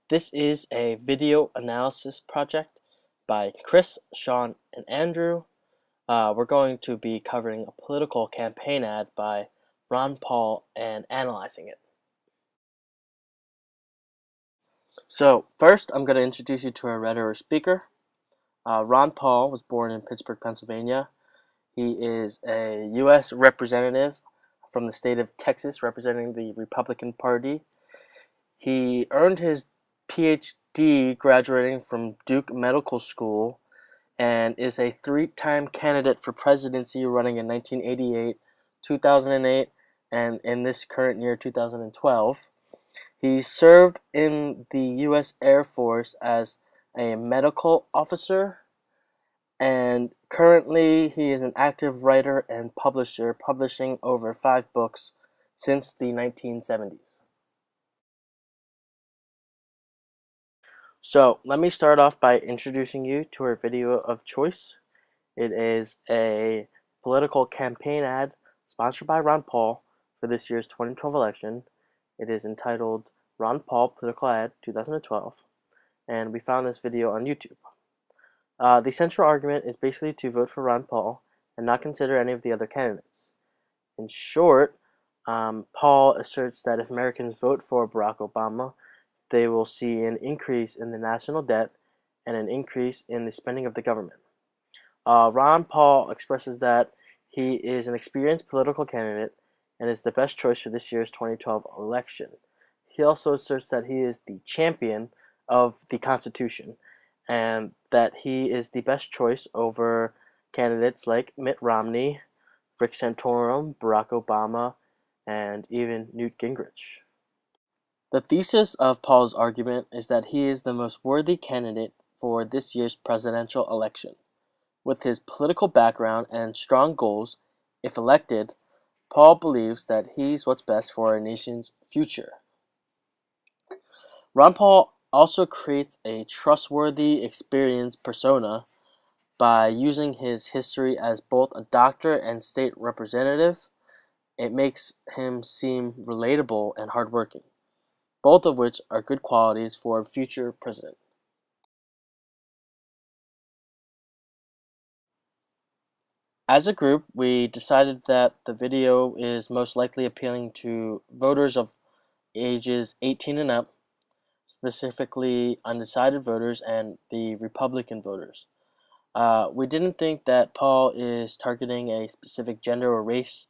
This is a video analysis project by Chris, Sean, and Andrew. We're going to be covering a political campaign ad by Ron Paul and analyzing it. So first, I'm going to introduce you to our reader or speaker. Ron Paul was born in Pittsburgh, Pennsylvania. He is a U.S. representative from the state of Texas, representing the Republican Party. He earned his PhD graduating from Duke Medical School and is a three-time candidate for presidency running in 1988, 2008, and in this current year, 2012. He served in the U.S. Air Force as a medical officer, and currently he is an active writer and publisher, publishing over 5 books since the 1970s. So let me start off by introducing you to our video of choice. It is a political campaign ad sponsored by Ron Paul for this year's 2012 election. It is entitled Ron Paul Political Ad 2012, and we found this video on YouTube. The central argument is basically to vote for Ron Paul and not consider any of the other candidates. In short, Paul asserts that if Americans vote for Barack Obama, they will see an increase in the national debt and an increase in the spending of the government. Ron Paul expresses that he is an experienced political candidate and is the best choice for this year's 2012 election. He also asserts that he is the champion of the Constitution and that he is the best choice over candidates like Mitt Romney, Rick Santorum, Barack Obama, and even Newt Gingrich. The thesis of Paul's argument is that he is the most worthy candidate for this year's presidential election. With his political background and strong goals, if elected, Paul believes that he's what's best for our nation's future. Ron Paul also creates a trustworthy, experienced persona by using his history as both a doctor and state representative. It makes him seem relatable and hardworking, both of which are good qualities for a future president. As a group, we decided that the video is most likely appealing to voters of ages 18 and up, specifically undecided voters and the Republican voters. We didn't think that Paul is targeting a specific gender or race,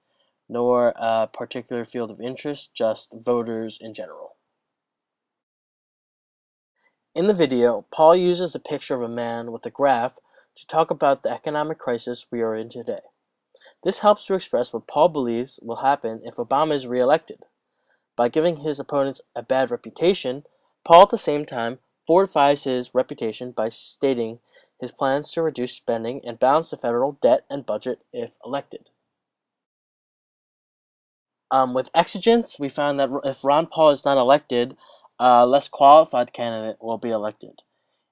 nor a particular field of interest, just voters in general. In the video, Paul uses a picture of a man with a graph to talk about the economic crisis we are in today. This helps to express what Paul believes will happen if Obama is re-elected. By giving his opponents a bad reputation, Paul at the same time fortifies his reputation by stating his plans to reduce spending and balance the federal debt and budget if elected. With exigence, we found that if Ron Paul is not elected, a less qualified candidate will be elected.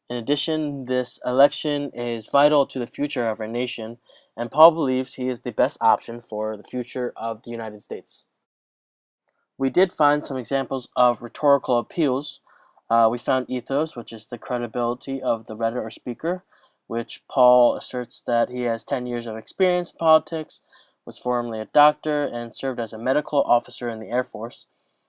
In addition, this election is vital to the future of our nation, and Paul believes he is the best option for the future of the United States. We did find some examples of rhetorical appeals. We found ethos, which is the credibility of the reader or speaker, which Paul asserts that he has 10 years of experience in politics, was formerly a doctor, and served as a medical officer in the Air Force.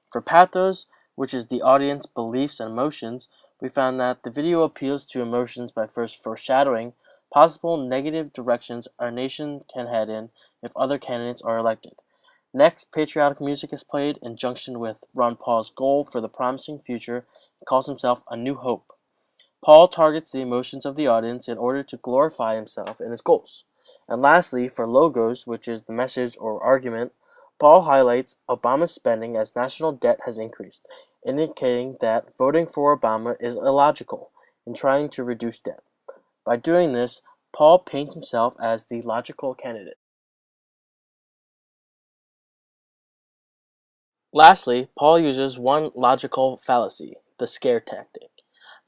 For pathos, which is the audience beliefs and emotions, we found that the video appeals to emotions by first foreshadowing possible negative directions our nation can head in if other candidates are elected. Next, patriotic music is played in junction with Ron Paul's goal for the promising future and calls himself A New Hope. Paul targets the emotions of the audience in order to glorify himself and his goals. And lastly, for logos, which is the message or argument, Paul highlights Obama's spending as national debt has increased, indicating that voting for Obama is illogical in trying to reduce debt. By doing this, Paul paints himself as the logical candidate. Lastly, Paul uses one logical fallacy, the scare tactic.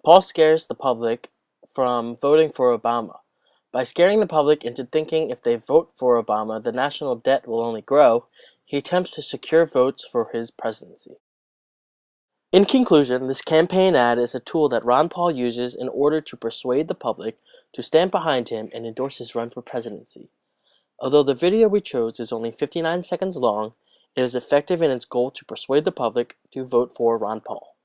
Paul scares the public from voting for Obama. By scaring the public into thinking if they vote for Obama, the national debt will only grow, he attempts to secure votes for his presidency. In conclusion, this campaign ad is a tool that Ron Paul uses in order to persuade the public to stand behind him and endorse his run for presidency. Although the video we chose is only 59 seconds long, it is effective in its goal to persuade the public to vote for Ron Paul.